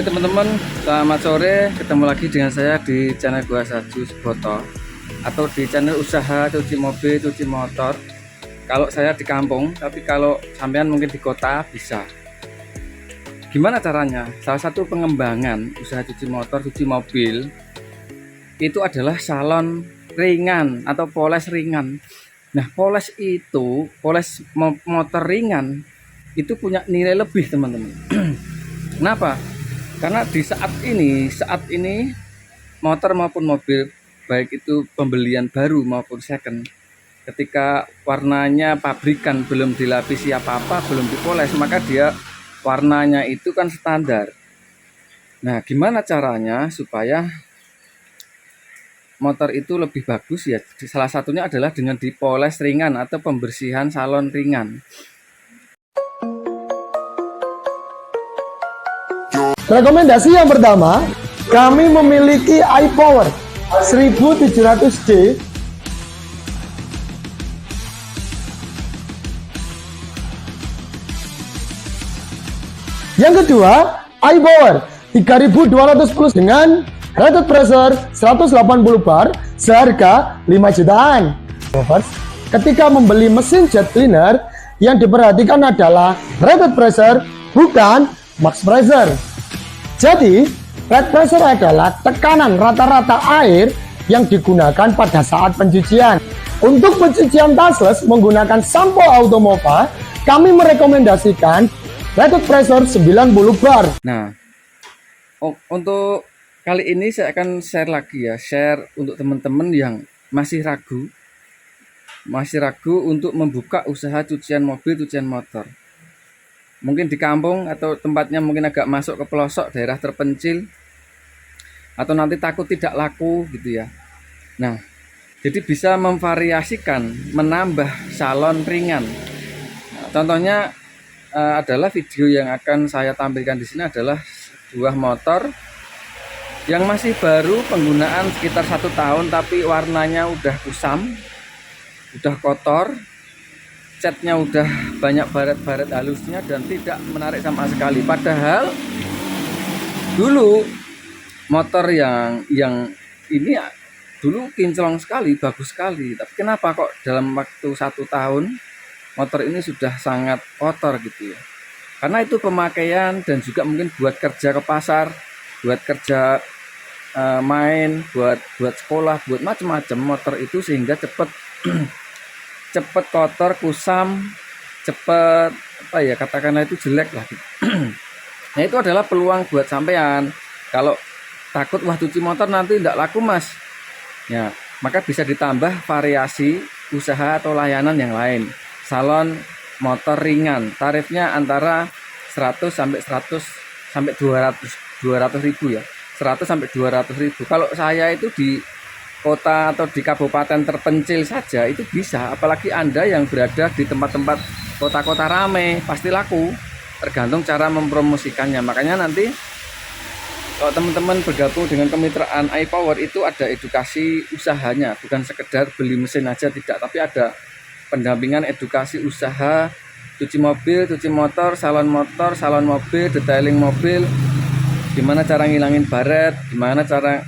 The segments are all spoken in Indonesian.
Oke teman-teman, selamat sore. Ketemu lagi dengan saya di channel Gua Saju Seboto atau di channel usaha cuci mobil, cuci motor. Kalau saya di kampung, tapi kalau sampean mungkin di kota bisa. Gimana caranya? Salah satu pengembangan usaha cuci motor, cuci mobil itu adalah salon ringan atau poles ringan. Nah, poles motor ringan itu punya nilai lebih, teman-teman. Kenapa? Karena di saat ini motor maupun mobil, baik itu pembelian baru maupun second, ketika warnanya pabrikan belum dilapisi apa-apa, belum dipoles, maka dia warnanya itu kan standar. Nah, gimana caranya supaya motor itu lebih bagus ya? Salah satunya adalah dengan dipoles ringan atau pembersihan salon ringan. Rekomendasi yang pertama, kami memiliki iPower 1700D yang kedua, iPower 3200 plus dengan rated pressure 180 bar seharga 5 jutaan. Ketika membeli mesin jet cleaner, yang diperhatikan adalah rated pressure, bukan max pressure. Jadi, rated pressure adalah tekanan rata-rata air yang digunakan pada saat pencucian. Untuk pencucian touchless menggunakan sampo Automova, kami merekomendasikan rated pressure 90 bar. Nah, untuk kali ini saya akan share lagi ya, share untuk teman-teman yang masih ragu untuk membuka usaha cucian mobil, cucian motor. Mungkin di kampung atau tempatnya mungkin agak masuk ke pelosok daerah terpencil, atau nanti takut tidak laku gitu ya. Nah, jadi bisa memvariasikan, menambah salon ringan. Nah, contohnya adalah video yang akan saya tampilkan di sini adalah sebuah motor yang masih baru, penggunaan sekitar 1 tahun, tapi warnanya udah kusam, udah kotor, catnya udah banyak baret-baret halusnya dan tidak menarik sama sekali. Padahal dulu motor yang ini dulu kinclong sekali, bagus sekali. Tapi kenapa kok dalam waktu 1 tahun motor ini sudah sangat kotor gitu ya? Karena itu pemakaian dan juga mungkin buat kerja ke pasar, buat kerja main, buat sekolah, buat macam-macam motor itu, sehingga cepet kotor, kusam, cepet katakanlah itu jelek lah gitu. Nah, itu adalah peluang buat sampean. Kalau takut wah cuci motor nanti tidak laku mas, ya maka bisa ditambah variasi usaha atau layanan yang lain. Salon motor ringan, tarifnya antara 100 sampai 200 ribu ya, 100 sampai 200 ribu. Kalau saya itu di kota atau di kabupaten terpencil saja itu bisa, apalagi Anda yang berada di tempat-tempat kota-kota ramai, pasti laku, tergantung cara mempromosikannya. Makanya nanti kalau teman-teman bergabung dengan kemitraan iPower itu ada edukasi usahanya, bukan sekedar beli mesin aja, tidak, tapi ada pendampingan edukasi usaha cuci mobil, cuci motor, salon mobil, detailing mobil, gimana cara ngilangin baret, gimana cara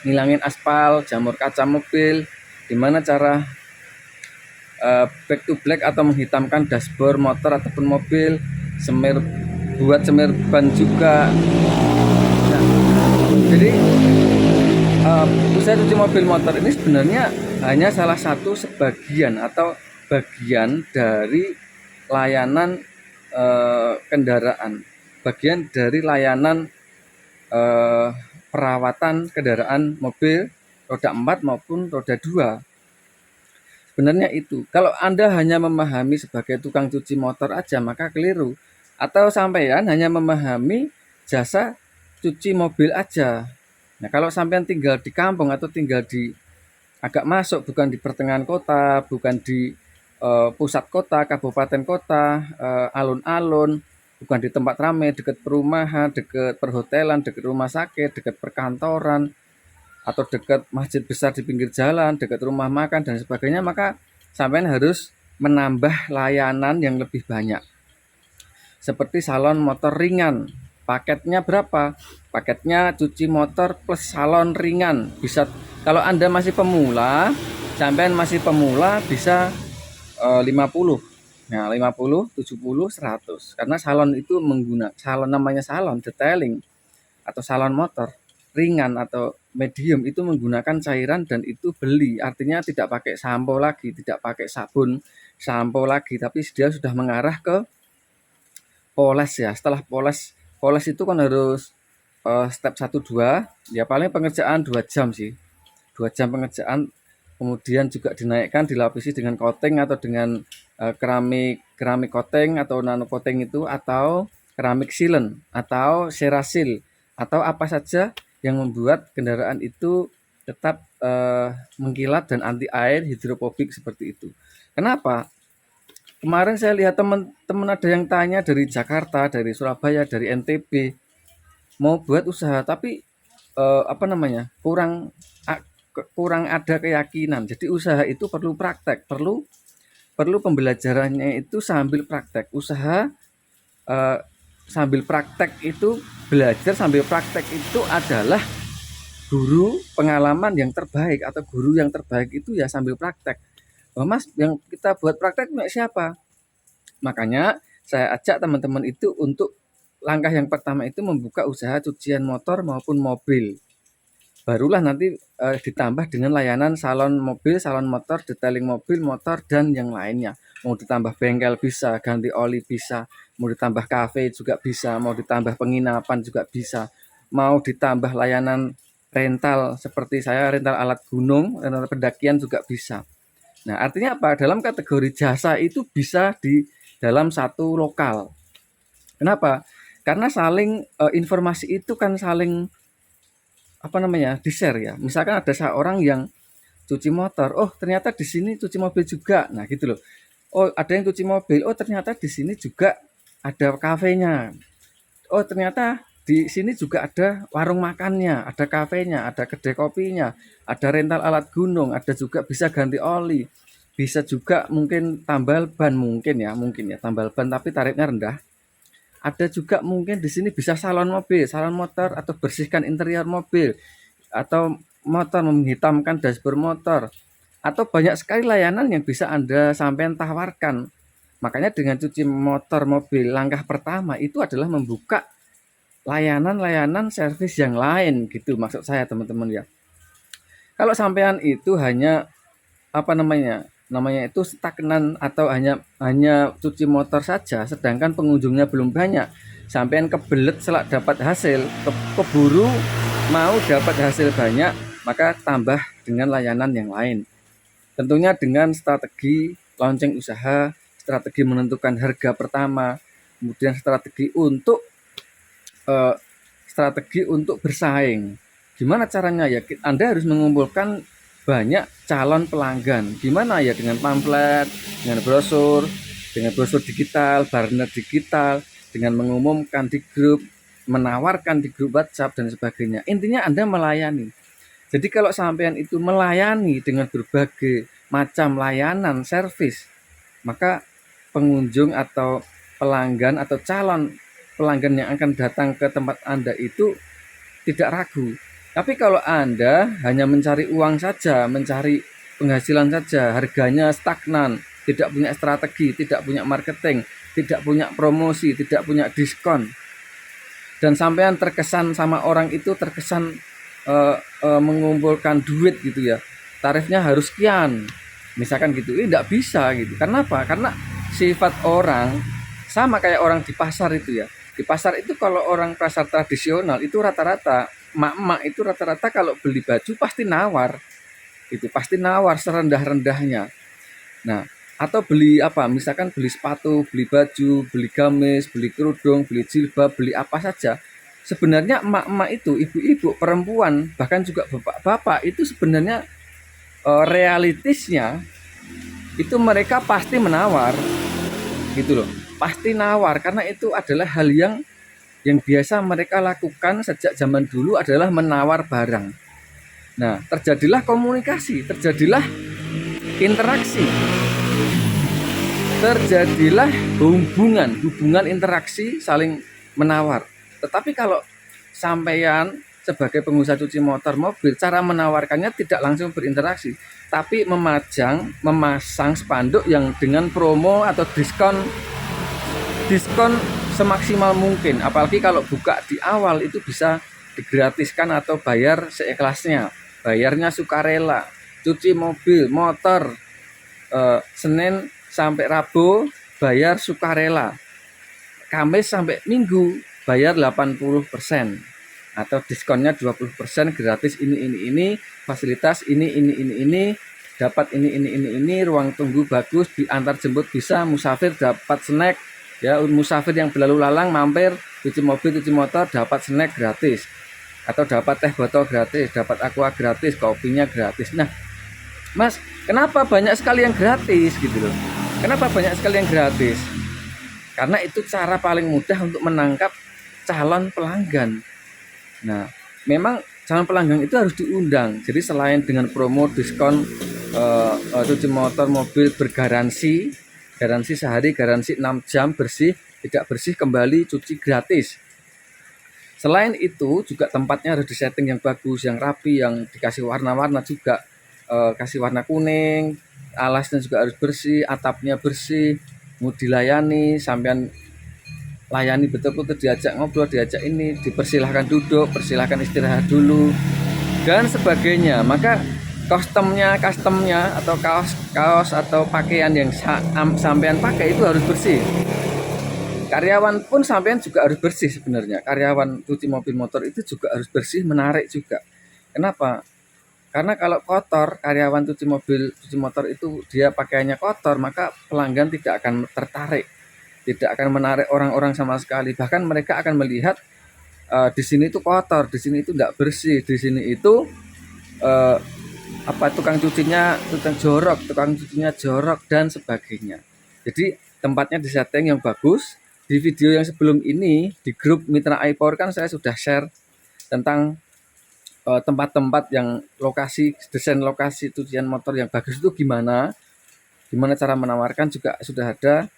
ngilangin aspal, jamur kaca mobil, gimana cara back to black atau menghitamkan dashboard motor ataupun mobil, buat semir ban juga. Nah, jadi usaha cuci mobil motor ini sebenarnya hanya salah satu sebagian atau bagian dari layanan kendaraan, bagian dari layanan perawatan kendaraan mobil roda 4 maupun roda 2. Sebenarnya itu. Kalau Anda hanya memahami sebagai tukang cuci motor aja, maka keliru. Atau sampean hanya memahami jasa cuci mobil aja. Nah, kalau sampean tinggal di kampung atau tinggal di agak masuk, bukan di pertengahan kota, bukan di pusat kota, kabupaten kota, alun-alun, bukan di tempat ramai, dekat perumahan, dekat perhotelan, dekat rumah sakit, dekat perkantoran, atau dekat masjid besar di pinggir jalan, dekat rumah makan dan sebagainya, maka sampean harus menambah layanan yang lebih banyak. Seperti salon motor ringan. Paketnya berapa? Paketnya cuci motor plus salon ringan. Bisa kalau Anda masih pemula, sampean masih pemula bisa 50. Nah, 50, 70, 100. Karena salon itu salon namanya salon detailing atau salon motor ringan atau medium itu menggunakan cairan dan itu beli. Artinya tidak pakai sampo lagi, tidak pakai sabun sampo lagi, tapi dia sudah mengarah ke poles ya. Setelah poles itu kan harus step 1 2, ya paling pengerjaan 2 jam sih. 2 jam pengerjaan, kemudian juga dinaikkan dilapisi dengan coating atau dengan keramik coating atau nano coating itu, atau keramik sealant atau serasil atau apa saja yang membuat kendaraan itu tetap mengkilat dan anti air, hidrofobik seperti itu. Kenapa? Kemarin saya lihat teman-teman ada yang tanya dari Jakarta, dari Surabaya, dari NTB mau buat usaha tapi kurang ada keyakinan. Jadi usaha itu perlu praktek, perlu pembelajarannya itu sambil praktek. Usaha sambil praktek itu, belajar sambil praktek itu adalah guru pengalaman yang terbaik, atau guru yang terbaik itu ya sambil praktek. Oh, Mas, yang kita buat praktek siapa? Makanya saya ajak teman-teman itu untuk langkah yang pertama itu membuka usaha cucian motor maupun mobil. Barulah nanti ditambah dengan layanan salon mobil, salon motor, detailing mobil, motor, dan yang lainnya. Mau ditambah bengkel bisa, ganti oli bisa, mau ditambah kafe juga bisa, mau ditambah penginapan juga bisa, mau ditambah layanan rental seperti saya, rental alat gunung, rental pendakian juga bisa. Nah, artinya apa? Dalam kategori jasa itu bisa di dalam satu lokal. Kenapa? Karena saling informasi itu kan saling di-share ya. Misalkan ada seorang yang cuci motor, oh ternyata di sini cuci mobil juga. Nah, gitu loh. Oh, ada yang cuci mobil, oh ternyata di sini juga ada kafenya. Oh, ternyata di sini juga ada warung makannya, ada kafenya, ada kedai kopinya, ada rental alat gunung, ada juga bisa ganti oli. Bisa juga mungkin tambal ban, mungkin ya tambal ban tapi tarifnya rendah. Ada juga mungkin di sini bisa salon mobil, salon motor, atau bersihkan interior mobil, atau motor, menghitamkan dashboard motor, atau banyak sekali layanan yang bisa Anda sampai tawarkan. Makanya dengan cuci motor mobil, langkah pertama itu adalah membuka layanan-layanan servis yang lain, gitu maksud saya teman-teman ya. Kalau sampean itu hanya namanya itu stagnan atau hanya cuci motor saja, sedangkan pengunjungnya belum banyak, sampean kebelet selak dapat hasil, keburu mau dapat hasil banyak, maka tambah dengan layanan yang lain. Tentunya dengan strategi launching usaha, strategi menentukan harga pertama, kemudian strategi untuk bersaing. Gimana caranya ya? Anda harus mengumpulkan banyak calon pelanggan. Gimana ya? Dengan pamflet, dengan brosur digital, banner digital, dengan mengumumkan di grup, menawarkan di grup WhatsApp dan sebagainya. Intinya Anda melayani. Jadi kalau sampean itu melayani dengan berbagai macam layanan servis, maka pengunjung atau pelanggan atau calon pelanggan yang akan datang ke tempat Anda itu tidak ragu. Tapi kalau Anda hanya mencari uang saja, mencari penghasilan saja, harganya stagnan, tidak punya strategi, tidak punya marketing, tidak punya promosi, tidak punya diskon, dan sampean terkesan sama orang itu mengumpulkan duit gitu ya, tarifnya harus sekian, misalkan gitu, ini tidak bisa gitu. Karena apa? Karena sifat orang sama kayak orang di pasar itu ya. Di pasar itu kalau orang pasar tradisional itu rata-rata emak-emak itu rata-rata kalau beli baju pasti nawar, itu pasti nawar serendah-rendahnya. Nah, atau beli misalkan beli sepatu, beli baju, beli gamis, beli kerudung, beli jilbab, beli apa saja. Sebenarnya emak-emak itu, ibu-ibu, perempuan, bahkan juga bapak-bapak itu sebenarnya realitisnya itu mereka pasti menawar, gitu loh. Pasti nawar, karena itu adalah hal yang biasa mereka lakukan sejak zaman dulu, adalah menawar barang. Nah, terjadilah komunikasi, terjadilah interaksi, terjadilah hubungan interaksi saling menawar, Tetapi kalau sampean sebagai pengusaha cuci motor mobil, cara menawarkannya tidak langsung berinteraksi, tapi memasang spanduk yang dengan promo atau diskon semaksimal mungkin. Apalagi kalau buka di awal itu bisa digratiskan atau bayar seikhlasnya, bayarnya sukarela. Cuci mobil motor Senin sampai Rabu bayar sukarela, Kamis sampai Minggu bayar 80% atau diskonnya 20%, gratis ini, fasilitas ini, dapat ini, ruang tunggu bagus, diantar jemput bisa, musafir dapat snack ya, musafir yang berlalu lalang mampir cuci mobil cuci motor dapat snack gratis, atau dapat teh botol gratis, dapat aqua gratis, kopinya gratis. Nah Mas, kenapa banyak sekali yang gratis gitu loh? Kenapa banyak sekali yang gratis? Karena itu cara paling mudah untuk menangkap calon pelanggan. Nah, memang calon pelanggan itu harus diundang. Jadi selain dengan promo diskon cuci motor mobil bergaransi, garansi sehari, garansi 6 jam bersih, tidak bersih kembali cuci gratis. Selain itu juga tempatnya harus disetting yang bagus, yang rapi, yang dikasih warna-warna juga. Kasih warna kuning, alasnya juga harus bersih, atapnya bersih, mau dilayani, sampean layani betul-betul, diajak ngobrol, diajak ini, dipersilahkan duduk, persilahkan istirahat dulu dan sebagainya. Maka customnya atau kaos atau pakaian yang sampean pakai itu harus bersih. Karyawan pun sampean juga harus bersih sebenarnya. Karyawan cuci mobil motor itu juga harus bersih, menarik juga. Kenapa? Karena kalau kotor, karyawan cuci mobil, cuci motor itu dia pakaiannya kotor, maka pelanggan tidak akan tertarik, tidak akan menarik orang-orang sama sekali. Bahkan mereka akan melihat di sini itu kotor, di sini itu tidak bersih, di sini itu tukang cucinya tukang cucinya jorok dan sebagainya. Jadi tempatnya disetting yang bagus. Di video yang sebelum ini di grup Mitra iPower kan saya sudah share tentang tempat-tempat yang desain lokasi cucian motor yang bagus itu gimana cara menawarkan juga sudah ada.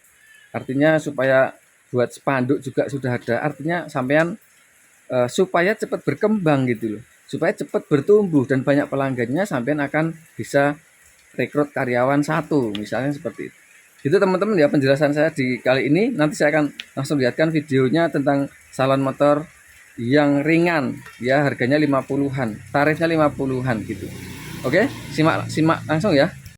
Artinya supaya buat spanduk juga sudah ada. Artinya sampean supaya cepat berkembang gitu loh, supaya cepat bertumbuh dan banyak pelanggannya, sampean akan bisa rekrut karyawan satu misalnya seperti itu. Itu teman-teman ya penjelasan saya di kali ini. Nanti saya akan langsung lihatkan videonya tentang salon motor yang ringan ya, harganya 50-an, tarifnya 50-an gitu. Oke, simak langsung ya.